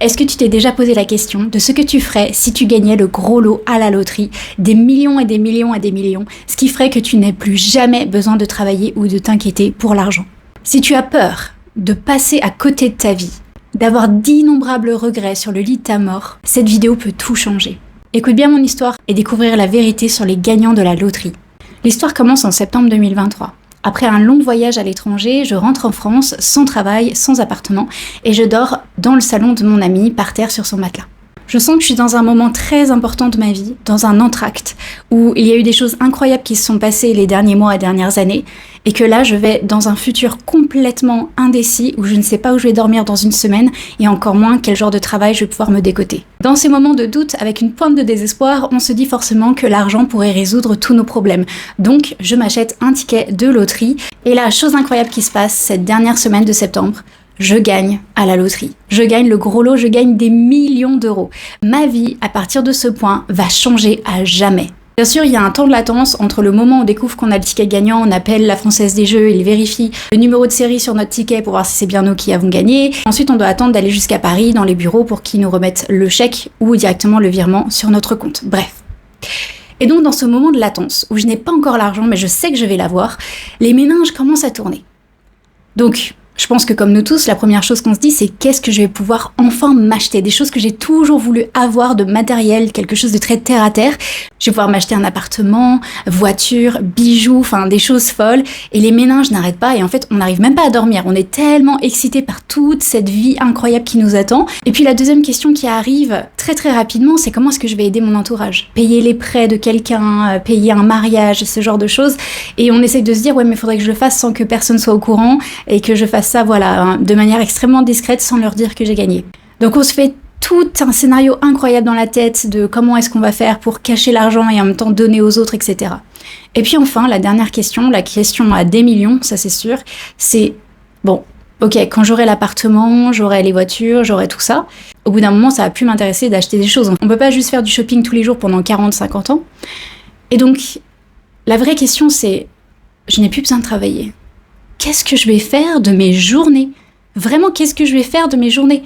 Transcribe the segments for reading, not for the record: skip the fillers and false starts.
Est-ce que tu t'es déjà posé la question de ce que tu ferais si tu gagnais le gros lot à la loterie, des millions et des millions et des millions, ce qui ferait que tu n'aies plus jamais besoin de travailler ou de t'inquiéter pour l'argent? Si tu as peur de passer à côté de ta vie, d'avoir d'innombrables regrets sur le lit de ta mort, cette vidéo peut tout changer. Écoute bien mon histoire et découvrir la vérité sur les gagnants de la loterie. L'histoire commence en septembre 2023. Après un long voyage à l'étranger, je rentre en France sans travail, sans appartement, et je dors dans le salon de mon ami, par terre sur son matelas. Je sens que je suis dans un moment très important de ma vie, dans un entracte, où il y a eu des choses incroyables qui se sont passées les derniers mois et dernières années, et que là je vais dans un futur complètement indécis, où je ne sais pas où je vais dormir dans une semaine, et encore moins quel genre de travail je vais pouvoir me décoter. Dans ces moments de doute, avec une pointe de désespoir, on se dit forcément que l'argent pourrait résoudre tous nos problèmes. Donc je m'achète un ticket de loterie, et la chose incroyable qui se passe cette dernière semaine de septembre, je gagne à la loterie. Je gagne le gros lot, je gagne des millions d'euros. Ma vie, à partir de ce point, va changer à jamais. Bien sûr, il y a un temps de latence entre le moment où on découvre qu'on a le ticket gagnant, on appelle la Française des Jeux, ils vérifient le numéro de série sur notre ticket pour voir si c'est bien nous qui avons gagné. Ensuite, on doit attendre d'aller jusqu'à Paris, dans les bureaux, pour qu'ils nous remettent le chèque ou directement le virement sur notre compte. Bref. Et donc, dans ce moment de latence, où je n'ai pas encore l'argent, mais je sais que je vais l'avoir, les méninges commencent à tourner. Donc, je pense que comme nous tous, la première chose qu'on se dit, c'est qu'est-ce que je vais pouvoir enfin m'acheter? Des choses que j'ai toujours voulu avoir, de matériel, quelque chose de très terre à terre. Je vais pouvoir m'acheter un appartement, voiture, bijoux, enfin des choses folles. Et les méninges n'arrêtent pas et en fait, on n'arrive même pas à dormir. On est tellement excités par toute cette vie incroyable qui nous attend. Et puis la deuxième question qui arrive très très rapidement, c'est comment est-ce que je vais aider mon entourage? Payer les prêts de quelqu'un, payer un mariage, ce genre de choses. Et on essaie de se dire, ouais mais il faudrait que je le fasse sans que personne soit au courant et que je fasse ça, voilà, de manière extrêmement discrète sans leur dire que j'ai gagné. Donc on se fait tout un scénario incroyable dans la tête de comment est-ce qu'on va faire pour cacher l'argent et en même temps donner aux autres, etc. Et puis enfin, la dernière question, la question à des millions, ça c'est sûr, c'est, bon, ok, quand j'aurai l'appartement, j'aurai les voitures, j'aurai tout ça, au bout d'un moment, ça va plus m'intéresser d'acheter des choses. On peut pas juste faire du shopping tous les jours pendant 40-50 ans. Et donc, la vraie question c'est, je n'ai plus besoin de travailler. Qu'est-ce que je vais faire de mes journées? Vraiment, qu'est-ce que je vais faire de mes journées?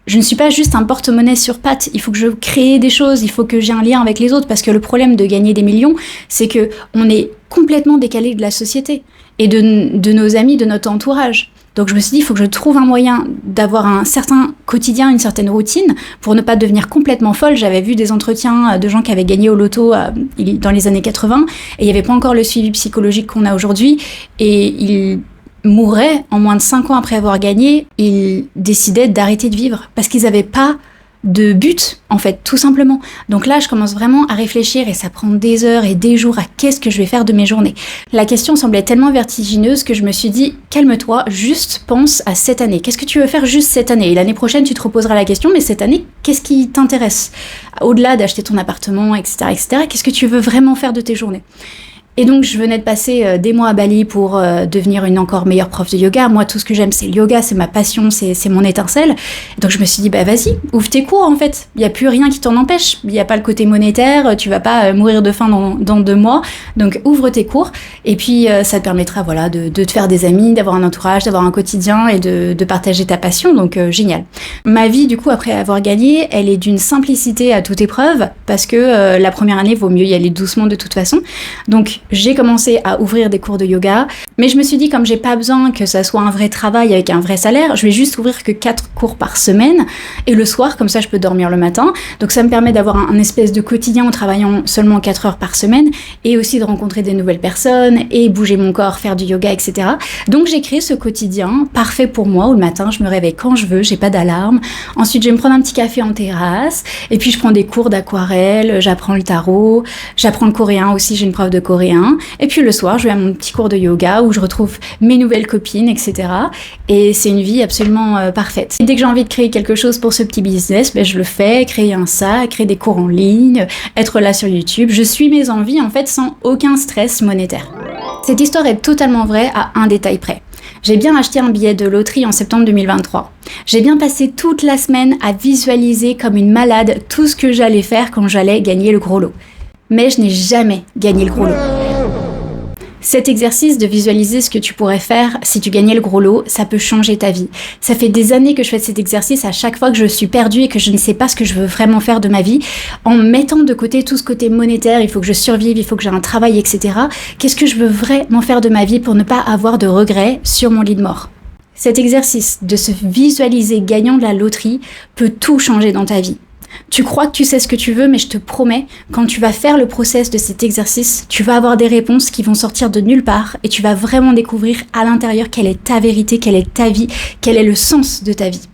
Je ne suis pas juste un porte-monnaie sur pattes, il faut que je crée des choses, il faut que j'ai un lien avec les autres, parce que le problème de gagner des millions, c'est que on est complètement décalé de la société et de nos amis, de notre entourage. Donc je me suis dit, il faut que je trouve un moyen d'avoir un certain quotidien, une certaine routine, pour ne pas devenir complètement folle. J'avais vu des entretiens de gens qui avaient gagné au loto dans les années 80, et il n'y avait pas encore le suivi psychologique qu'on a aujourd'hui, et ils mouraient en moins de 5 ans après avoir gagné. Ils décidaient d'arrêter de vivre, parce qu'ils n'avaient pas de but, en fait, tout simplement. Donc là, je commence vraiment à réfléchir et ça prend des heures et des jours à qu'est-ce que je vais faire de mes journées. La question semblait tellement vertigineuse que je me suis dit, calme-toi, juste pense à cette année. Qu'est-ce que tu veux faire juste cette année? Et l'année prochaine, tu te reposeras la question, mais cette année, qu'est-ce qui t'intéresse? Au-delà d'acheter ton appartement, etc., etc., qu'est-ce que tu veux vraiment faire de tes journées? Et donc, je venais de passer des mois à Bali pour devenir une encore meilleure prof de yoga. Moi, tout ce que j'aime, c'est le yoga, c'est ma passion, c'est mon étincelle. Donc, je me suis dit, bah vas-y, ouvre tes cours, en fait. Il n'y a plus rien qui t'en empêche. Il n'y a pas le côté monétaire, tu vas pas mourir de faim dans 2 mois. Donc, ouvre tes cours. Et puis, ça te permettra, voilà, de te faire des amis, d'avoir un entourage, d'avoir un quotidien et de partager ta passion. Donc, génial. Ma vie, du coup, après avoir gagné, elle est d'une simplicité à toute épreuve, parce que la première année, vaut mieux y aller doucement de toute façon. Donc, j'ai commencé à ouvrir des cours de yoga, mais je me suis dit, comme j'ai pas besoin que ça soit un vrai travail avec un vrai salaire, je vais juste ouvrir que 4 cours par semaine, et le soir, comme ça je peux dormir le matin. Donc ça me permet d'avoir un espèce de quotidien en travaillant seulement 4 heures par semaine, et aussi de rencontrer des nouvelles personnes, et bouger mon corps, faire du yoga, etc. Donc j'ai créé ce quotidien parfait pour moi, où le matin je me réveille quand je veux, j'ai pas d'alarme. Ensuite je vais me prendre un petit café en terrasse, et puis je prends des cours d'aquarelle, j'apprends le tarot, j'apprends le coréen aussi, j'ai une prof de coréen. Et puis le soir, je vais à mon petit cours de yoga où je retrouve mes nouvelles copines, etc. Et c'est une vie absolument parfaite. Et dès que j'ai envie de créer quelque chose pour ce petit business, ben je le fais, créer un sac, créer des cours en ligne, être là sur YouTube. Je suis mes envies en fait sans aucun stress monétaire. Cette histoire est totalement vraie à un détail près. J'ai bien acheté un billet de loterie en septembre 2023. J'ai bien passé toute la semaine à visualiser comme une malade tout ce que j'allais faire quand j'allais gagner le gros lot. Mais je n'ai jamais gagné le gros lot. Cet exercice de visualiser ce que tu pourrais faire si tu gagnais le gros lot, ça peut changer ta vie. Ça fait des années que je fais cet exercice à chaque fois que je suis perdue et que je ne sais pas ce que je veux vraiment faire de ma vie, en mettant de côté tout ce côté monétaire, il faut que je survive, il faut que j'ai un travail, etc. Qu'est-ce que je veux vraiment faire de ma vie pour ne pas avoir de regrets sur mon lit de mort? Cet exercice de se visualiser gagnant de la loterie peut tout changer dans ta vie. Tu crois que tu sais ce que tu veux, mais je te promets, quand tu vas faire le process de cet exercice, tu vas avoir des réponses qui vont sortir de nulle part et tu vas vraiment découvrir à l'intérieur quelle est ta vérité, quelle est ta vie, quel est le sens de ta vie.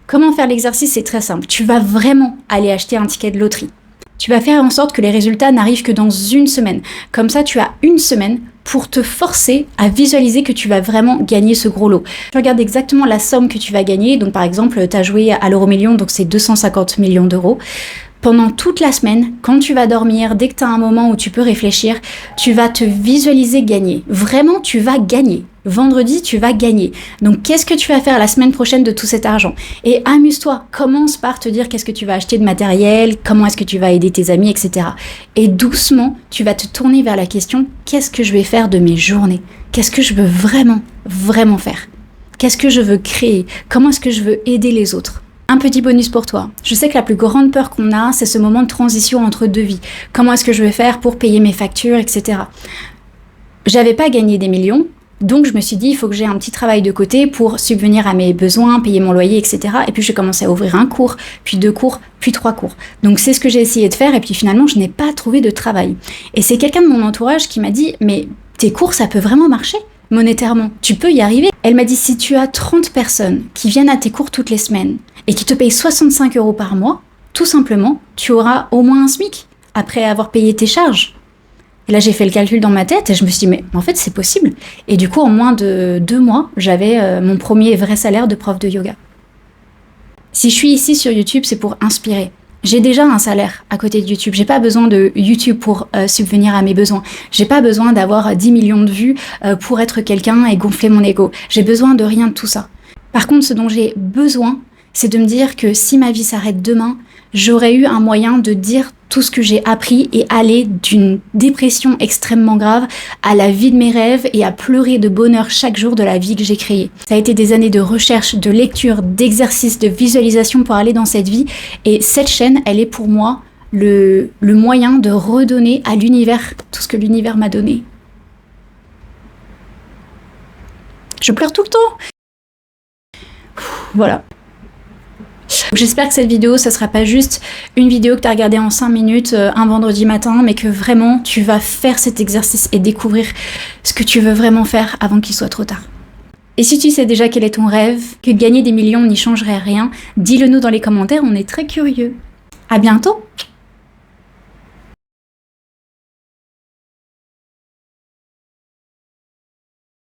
Comment faire l'exercice? C'est très simple. Tu vas vraiment aller acheter un ticket de loterie. Tu vas faire en sorte que les résultats n'arrivent que dans une semaine. Comme ça, tu as une semaine pour te forcer à visualiser que tu vas vraiment gagner ce gros lot. Tu regardes exactement la somme que tu vas gagner. Donc par exemple, tu as joué à l'euro-million, donc c'est 250 millions d'euros. Pendant toute la semaine, quand tu vas dormir, dès que tu as un moment où tu peux réfléchir, tu vas te visualiser gagner. Vraiment, tu vas gagner. Vendredi, tu vas gagner. Donc, qu'est-ce que tu vas faire la semaine prochaine de tout cet argent? Et amuse-toi. Commence par te dire qu'est-ce que tu vas acheter de matériel, comment est-ce que tu vas aider tes amis, etc. Et doucement, tu vas te tourner vers la question, qu'est-ce que je vais faire de mes journées? Qu'est-ce que je veux vraiment, vraiment faire? Qu'est-ce que je veux créer? Comment est-ce que je veux aider les autres? Un petit bonus pour toi. Je sais que la plus grande peur qu'on a, c'est ce moment de transition entre deux vies. Comment est-ce que je vais faire pour payer mes factures, etc. J'avais pas gagné des millions, donc je me suis dit, il faut que j'ai un petit travail de côté pour subvenir à mes besoins, payer mon loyer, etc. Et puis j'ai commencé à ouvrir un cours, puis 2 cours, puis 3 cours. Donc c'est ce que j'ai essayé de faire, et puis finalement, je n'ai pas trouvé de travail. Et c'est quelqu'un de mon entourage qui m'a dit, mais tes cours, ça peut vraiment marcher monétairement, tu peux y arriver. Elle m'a dit, si tu as 30 personnes qui viennent à tes cours toutes les semaines et qui te payent 65 € par mois, tout simplement, tu auras au moins un SMIC après avoir payé tes charges. Et là, j'ai fait le calcul dans ma tête et je me suis dit, mais en fait, c'est possible. Et du coup, en moins de 2 mois, j'avais mon premier vrai salaire de prof de yoga. Si je suis ici sur YouTube, c'est pour inspirer. J'ai déjà un salaire à côté de YouTube. J'ai pas besoin de YouTube pour subvenir à mes besoins. J'ai pas besoin d'avoir 10 millions de vues pour être quelqu'un et gonfler mon ego. J'ai besoin de rien de tout ça. Par contre, ce dont j'ai besoin, c'est de me dire que si ma vie s'arrête demain, j'aurais eu un moyen de dire tout ce que j'ai appris et aller d'une dépression extrêmement grave à la vie de mes rêves et à pleurer de bonheur chaque jour de la vie que j'ai créée. Ça a été des années de recherche, de lecture, d'exercice, de visualisation pour aller dans cette vie. Et cette chaîne, elle est pour moi le moyen de redonner à l'univers tout ce que l'univers m'a donné. Je pleure tout le temps. Voilà. J'espère que cette vidéo, ça sera pas juste une vidéo que tu as regardée en 5 minutes un vendredi matin, mais que vraiment tu vas faire cet exercice et découvrir ce que tu veux vraiment faire avant qu'il soit trop tard. Et si tu sais déjà quel est ton rêve, que gagner des millions n'y changerait rien, dis-le nous dans les commentaires, on est très curieux. À bientôt!